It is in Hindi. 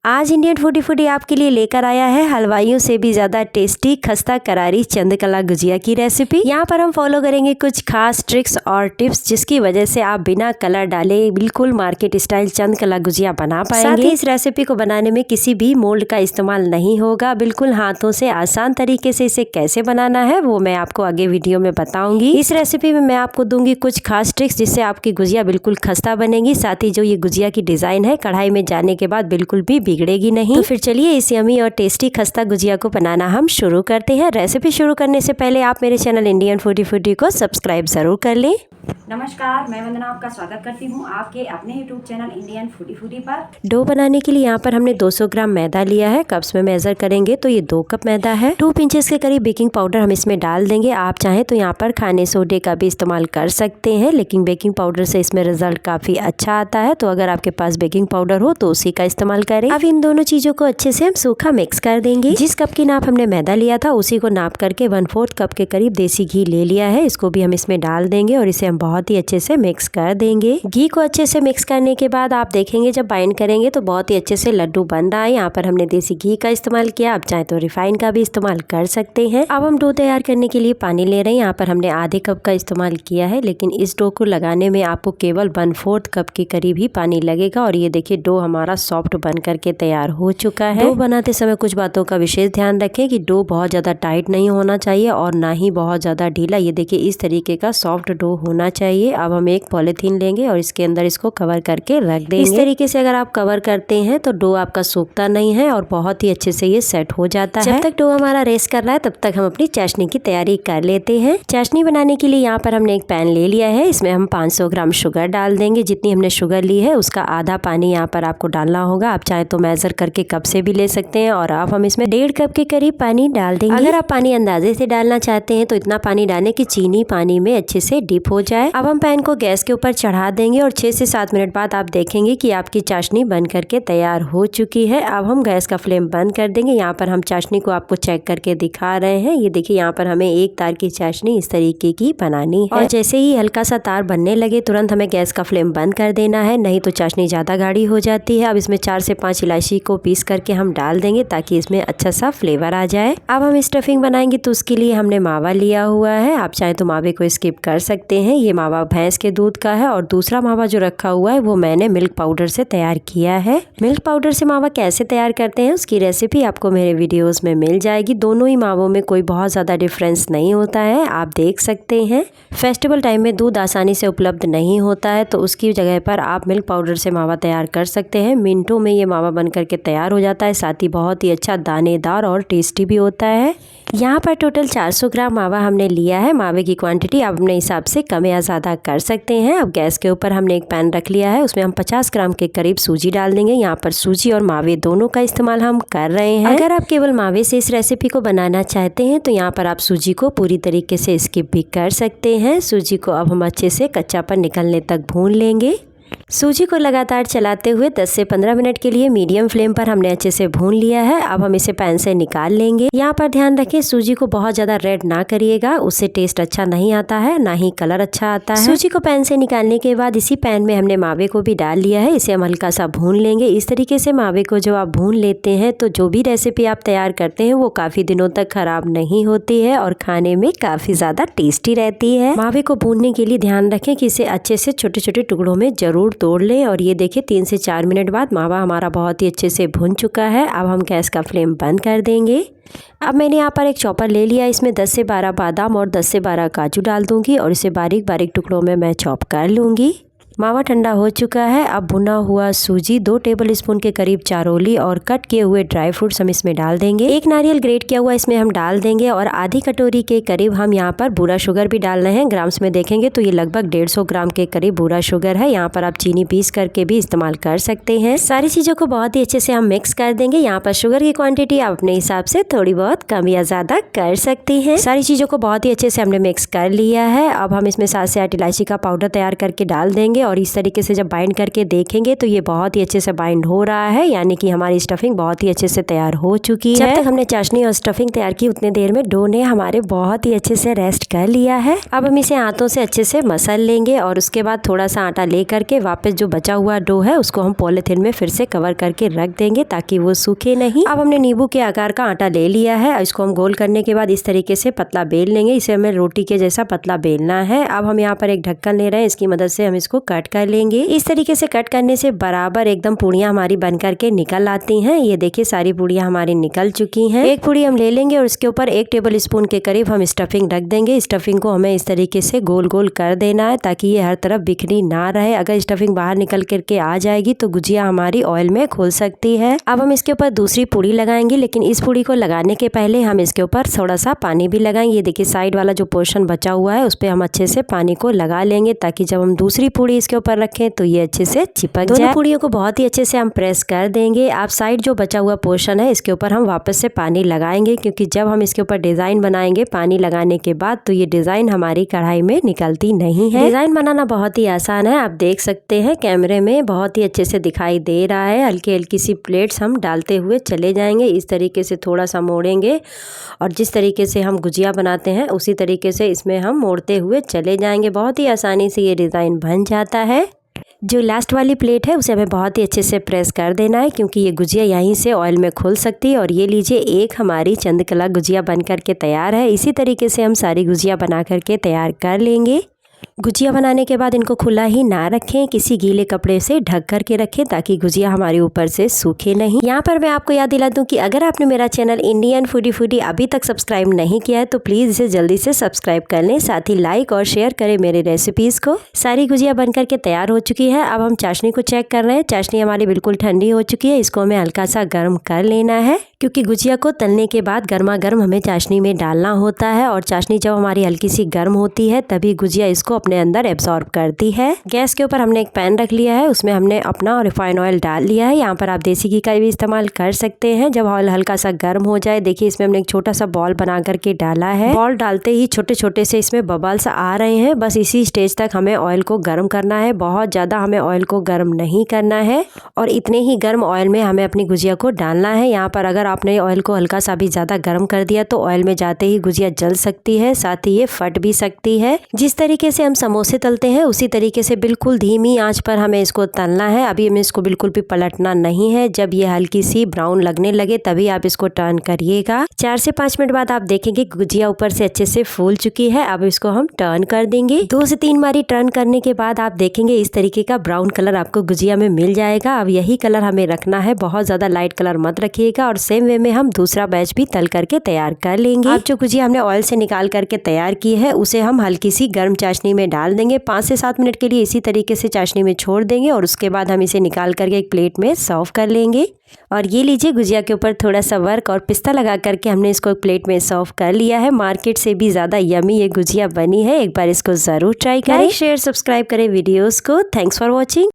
आज इंडियन फूडी आपके लिए लेकर आया है हलवाइयों से भी ज्यादा टेस्टी खस्ता करारी चंद्रकला गुजिया की रेसिपी। यहाँ पर हम फॉलो करेंगे कुछ खास ट्रिक्स और टिप्स जिसकी वजह से आप बिना कलर डाले बिल्कुल मार्केट स्टाइल चंद्रकला गुजिया बना पाएंगे। साथ ही इस रेसिपी को बनाने में किसी भी मोल्ड का इस्तेमाल नहीं होगा, बिल्कुल हाथों से आसान तरीके से इसे कैसे बनाना है वो मैं आपको आगे वीडियो में बताऊंगी। इस रेसिपी में मैं आपको दूंगी कुछ खास ट्रिक्स जिससे आपकी गुजिया बिल्कुल खस्ता बनेगी। साथ ही जो ये गुजिया की डिजाइन है कढ़ाई में जाने के बाद बिल्कुल भी बिगड़ेगी नहीं। तो फिर चलिए इस यमी और टेस्टी खस्ता गुजिया को बनाना हम शुरू करते हैं। रेसिपी शुरू करने से पहले आप मेरे चैनल इंडियन फूडी को सब्सक्राइब जरूर कर लें। नमस्कार, मैं वंदना आपका स्वागत करती हूँ आपके अपने यूट्यूब चैनल इंडियन फूडी पर। डो बनाने के लिए यहाँ पर हमने 200 ग्राम मैदा लिया है। कप्स में मेजर करेंगे तो ये 2 कप मैदा है। 2 पिंचेस के करीब बेकिंग पाउडर हम इसमें डाल देंगे। आप चाहें तो यहाँ पर खाने सोडे का भी इस्तेमाल कर सकते हैं, लेकिन बेकिंग पाउडर से इसमें रिजल्ट काफी अच्छा आता है। तो अगर आपके पास बेकिंग पाउडर हो तो उसी का इस्तेमाल करें। अब इन दोनों चीजों को अच्छे से हम सूखा मिक्स कर देंगे। जिस कप की नाप हमने मैदा लिया था उसी को नाप करके 1/4 कप के करीब देसी घी ले लिया है। इसको भी हम इसमें डाल देंगे और इसे हम बहुत ही अच्छे से मिक्स कर देंगे। घी को अच्छे से मिक्स करने के बाद आप देखेंगे जब बाइंड करेंगे तो बहुत ही अच्छे से लड्डू बन रहा है। यहाँ पर हमने देसी घी का इस्तेमाल किया, आप चाहे तो रिफाइन का भी इस्तेमाल कर सकते हैं। अब हम डो तैयार करने के लिए पानी ले रहे हैं। यहाँ पर हमने आधे कप का इस्तेमाल किया है, लेकिन इस डो को लगाने में आपको केवल 1/4 कप के करीब ही पानी लगेगा। और ये देखिए डो हमारा सॉफ्ट बन करके तैयार हो चुका है। डो बनाते समय कुछ बातों का विशेष ध्यान रखें कि डो बहुत ज्यादा टाइट नहीं होना चाहिए और ना ही बहुत ज्यादा ढीला। ये देखिए इस तरीके का सॉफ्ट डो होना चाहिए। अब हम एक पॉलिथीन लेंगे और इसके अंदर इसको कवर करके रख देंगे। इस तरीके से अगर आप कवर करते हैं तो डो आपका सूखता नहीं है और बहुत ही अच्छे से ये सेट हो जाता है। जब तक डो हमारा रेस्ट कर रहा है तब तक हम अपनी चाशनी की तैयारी कर लेते हैं। चाशनी बनाने के लिए यहाँ पर हमने एक पैन ले लिया है। इसमें हम 500 ग्राम शुगर डाल देंगे। जितनी हमने शुगर ली है उसका आधा पानी यहाँ पर आपको डालना होगा। आप चाहे तो मेजर करके कप से भी ले सकते हैं। और अब हम इसमें 1.5 कप के करीब पानी डाल देंगे। अगर आप पानी अंदाजे से डालना चाहते हैं तो इतना पानी डालें कि चीनी पानी में अच्छे से डिप हो जाए। अब हम पैन को गैस के ऊपर चढ़ा देंगे और 6 से 7 मिनट बाद आप देखेंगे कि आपकी चाशनी बन करके तैयार हो चुकी है। अब हम गैस का फ्लेम बंद कर देंगे। यहाँ पर हम चाशनी को आपको चेक करके दिखा रहे हैं। ये देखिए यहाँ पर हमें एक तार की चाशनी इस तरीके की बनानी है। और जैसे ही हल्का सा तार बनने लगे तुरंत हमें गैस का फ्लेम बंद कर देना है, नहीं तो चाशनी ज्यादा गाढ़ी हो जाती है। अब इसमें 4 से 5 इलायची को पीस करके हम डाल देंगे ताकि इसमें अच्छा सा फ्लेवर आ जाए। अब हम स्टफिंग बनाएंगे तो उसके लिए हमने मावा लिया हुआ है। आप चाहे तो मावे को स्किप कर सकते हैं। ये मावा भैंस के दूध का है और दूसरा मावा जो रखा हुआ है वो मैंने मिल्क पाउडर से तैयार किया है। मिल्क पाउडर से मावा कैसे तैयार करते हैं उसकी रेसिपी आपको मेरे वीडियोस में मिल जाएगी। दोनों ही मावों में कोई बहुत ज्यादा डिफरेंस नहीं होता है, आप देख सकते हैं। फेस्टिवल टाइम में दूध आसानी से उपलब्ध नहीं होता है तो उसकी जगह पर आप मिल्क पाउडर से मावा तैयार कर सकते हैं। मिनटों में ये मावा बन करके तैयार हो जाता है। साथ ही बहुत ही अच्छा दानेदार और टेस्टी भी होता है। यहाँ पर टोटल 400 ग्राम मावा हमने लिया है। मावे की क्वांटिटी आप अपने हिसाब से कम या ज़्यादा कर सकते हैं। अब गैस के ऊपर हमने एक पैन रख लिया है, उसमें हम 50 ग्राम के करीब सूजी डाल देंगे। यहाँ पर सूजी और मावे दोनों का इस्तेमाल हम कर रहे हैं। अगर आप केवल मावे से इस रेसिपी को बनाना चाहते हैं तो यहाँ पर आप सूजी को पूरी तरीके से स्किप भी कर सकते हैं। सूजी को अब हम अच्छे से कच्चापन निकलने तक भून लेंगे। सूजी को लगातार चलाते हुए 10 से 15 मिनट के लिए मीडियम फ्लेम पर हमने अच्छे से भून लिया है। अब हम इसे पैन से निकाल लेंगे। यहाँ पर ध्यान रखें सूजी को बहुत ज्यादा रेड ना करिएगा, उससे टेस्ट अच्छा नहीं आता है, ना ही कलर अच्छा आता है। सूजी को पैन से निकालने के बाद इसी पैन में हमने मावे को भी डाल लिया है। इसे हम हल्का सा भून लेंगे। इस तरीके से मावे को जब आप भून लेते हैं तो जो भी रेसिपी आप तैयार करते हैं वो काफी दिनों तक खराब नहीं होती है और खाने में काफी ज्यादा टेस्टी रहती है। मावे को भूनने के लिए ध्यान रखें कि इसे अच्छे से छोटे छोटे टुकड़ों में जरूर तोड़ लें। और ये देखिए 3 से 4 मिनट बाद मावा हमारा बहुत ही अच्छे से भुन चुका है। अब हम गैस का फ्लेम बंद कर देंगे। अब मैंने यहाँ पर एक चॉपर ले लिया, इसमें 10 से 12 बादाम और 10 से 12 काजू डाल दूंगी और इसे बारीक बारीक टुकड़ों में मैं चॉप कर लूंगी। मावा ठंडा हो चुका है। अब भुना हुआ सूजी, 2 टेबल स्पून के करीब चारोली और कट किए हुए ड्राई फ्रूट्स हम इसमें डाल देंगे। एक नारियल ग्रेट किया हुआ इसमें हम डाल देंगे और आधी कटोरी के करीब हम यहाँ पर बूरा शुगर भी डाल रहे हैं। ग्राम्स में देखेंगे तो ये लगभग 150 ग्राम के करीब बूरा शुगर है। यहाँ पर आप चीनी पीस करके भी इस्तेमाल कर सकते हैं। सारी चीजों को बहुत ही अच्छे से हम मिक्स कर देंगे। यहाँ पर शुगर की क्वांटिटी आप अपने हिसाब से थोड़ी बहुत कम या ज्यादा कर सकती हैं। सारी चीजों को बहुत ही अच्छे से हमने मिक्स कर लिया है। अब हम इसमें 7 से 8 इलायची का पाउडर तैयार करके डाल देंगे और इस तरीके से जब बाइंड करके देखेंगे तो ये बहुत ही अच्छे से बाइंड हो रहा है, यानी कि हमारी स्टफिंग बहुत ही अच्छे से तैयार हो चुकी है। जब तक हमने चाशनी और स्टफिंग तैयार की उतने देर में डो ने हमारे बहुत ही अच्छे से रेस्ट कर लिया है। अब हम इसे हाथों से अच्छे से मसल लेंगे और उसके बाद थोड़ा सा आटा ले करके वापस जो बचा हुआ डो है उसको हम पॉलिथीन में फिर से कवर करके रख देंगे ताकि वो सूखे नहीं। अब हमने नींबू के आकार का आटा ले लिया है, इसको हम गोल करने के बाद इस तरीके से पतला बेल लेंगे। इसे हमें रोटी के जैसा पतला बेलना है। अब हम यहाँ पर एक ढक्कन ले रहे हैं, इसकी मदद से हम इसको कट कर लेंगे। इस तरीके से कट करने से बराबर एकदम पूड़ियाँ हमारी बन करके निकल आती हैं। ये देखिए सारी पूड़ियाँ हमारी निकल चुकी हैं। एक पूड़ी हम ले लेंगे और उसके ऊपर 1 टेबल स्पून के करीब हम स्टफिंग रख देंगे। स्टफिंग को हमें इस तरीके से गोल गोल कर देना है ताकि ये हर तरफ बिखरी ना रहे। अगर स्टफिंग बाहर निकल करके आ जाएगी तो गुजिया हमारी ऑयल में खुल सकती है। अब हम इसके ऊपर दूसरी पूड़ी लगाएंगे, लेकिन इस पूड़ी को लगाने के पहले हम इसके ऊपर थोड़ा सा पानी भी लगाएंगे। ये देखिए साइड वाला जो पोर्शन बचा हुआ है उस पर हम अच्छे से पानी को लगा लेंगे ताकि जब हम दूसरी पूड़ी इसके ऊपर रखें तो ये अच्छे से चिपक जाए। दोनों पूड़ियों को बहुत ही अच्छे से हम प्रेस कर देंगे। आप साइड जो बचा हुआ पोर्शन है इसके ऊपर हम वापस से पानी लगाएंगे, क्योंकि जब हम इसके ऊपर डिजाइन बनाएंगे पानी लगाने के बाद तो ये डिजाइन हमारी कढ़ाई में निकलती नहीं है। डिजाइन बनाना बहुत ही आसान है, आप देख सकते हैं कैमरे में बहुत ही अच्छे से दिखाई दे रहा है। हल्की हल्की सी प्लेट्स हम डालते हुए चले जाएंगे, इस तरीके से थोड़ा सा मोड़ेंगे और जिस तरीके से हम गुजिया बनाते हैं उसी तरीके से इसमें हम मोड़ते हुए चले जाएंगे। बहुत ही आसानी से ये डिज़ाइन बन जाता है। जो लास्ट वाली प्लेट है उसे हमें बहुत ही अच्छे से प्रेस कर देना है, क्योंकि ये गुजिया यहीं से ऑयल में खुल सकती है। और ये लीजिए एक हमारी चंद्रकला गुजिया बन करके तैयार है। इसी तरीके से हम सारी गुजिया बना करके तैयार कर लेंगे। गुजिया बनाने के बाद इनको खुला ही ना रखें, किसी गीले कपड़े से ढक करके रखें ताकि गुजिया हमारे ऊपर से सूखे नहीं। यहाँ पर मैं आपको याद दिला दूं कि अगर आपने मेरा चैनल इंडियन फूडी अभी तक सब्सक्राइब नहीं किया है तो प्लीज़ इसे जल्दी से सब्सक्राइब कर लें, साथ ही लाइक और शेयर करें मेरे रेसिपीज़ को। सारी गुजिया बन करके तैयार हो चुकी है। अब हम चाशनी को चेक कर रहे हैं। चाशनी हमारी बिल्कुल ठंडी हो चुकी है, इसको हमें हल्का सा गर्म कर लेना है, क्योंकि गुजिया को तलने के बाद गर्मा गर्म हमें चाशनी में डालना होता है। और चाशनी जब हमारी हल्की सी गर्म होती है तभी गुजिया इसको अपने अंदर एब्सॉर्ब करती है। गैस के ऊपर हमने एक पैन रख लिया है, उसमें हमने अपना रिफाइंड ऑयल डाल लिया है। यहाँ पर आप देसी घी का भी इस्तेमाल कर सकते हैं। जब ऑयल हल्का सा गर्म हो जाए, देखिए इसमें हमने एक छोटा सा बॉल बना करके डाला है। बॉल डालते ही छोटे छोटे से इसमें बबल्स आ रहे हैं। बस इसी स्टेज तक हमें ऑयल को गर्म करना है, बहुत ज़्यादा हमें ऑयल को गर्म नहीं करना है और इतने ही गर्म ऑयल में हमें अपनी गुजिया को डालना है। यहाँ पर अगर आपने ऑयल को हल्का सा भी ज़्यादा गर्म कर दिया तो ऑयल में जाते ही गुजिया जल सकती है, साथ ही ये फट भी सकती है। जिस तरीके से हम समोसे तलते हैं उसी तरीके से बिल्कुल धीमी आंच पर हमें इसको तलना है। अभी हमें इसको बिल्कुल भी पलटना नहीं है। जब ये हल्की सी ब्राउन लगने लगे तभी आप इसको टर्न करिएगा। 4 से 5 मिनट बाद आप देखेंगे गुजिया ऊपर से अच्छे से फूल चुकी है। अब इसको हम टर्न कर देंगे। 2 से 3 बारी टर्न करने के बाद आप देखेंगे इस तरीके का ब्राउन कलर आपको गुजिया में मिल जाएगा। अब यही कलर हमें रखना है, बहुत ज़्यादा लाइट कलर मत रखिएगा। और सेम वे में हम दूसरा बैच भी तल करके तैयार कर लेंगे। अब जो गुजिया हमने ऑयल से निकाल करके तैयार की है उसे हम हल्की सी गर्म चाशनी में डाल देंगे। 5 से 7 मिनट के लिए इसी तरीके से चाशनी में छोड़ देंगे और उसके बाद हम इसे निकाल करके एक प्लेट में सर्व कर लेंगे। और ये लीजिए गुजिया के ऊपर थोड़ा सा वर्क और पिस्ता लगा करके हमने इसको एक प्लेट में सर्व कर लिया है। मार्केट से भी ज़्यादा यमी ये गुजिया बनी है। एक बार इसको ज़रूर ट्राई करें। लाइक शेयर सब्सक्राइब करें वीडियोस को। Thanks for watching.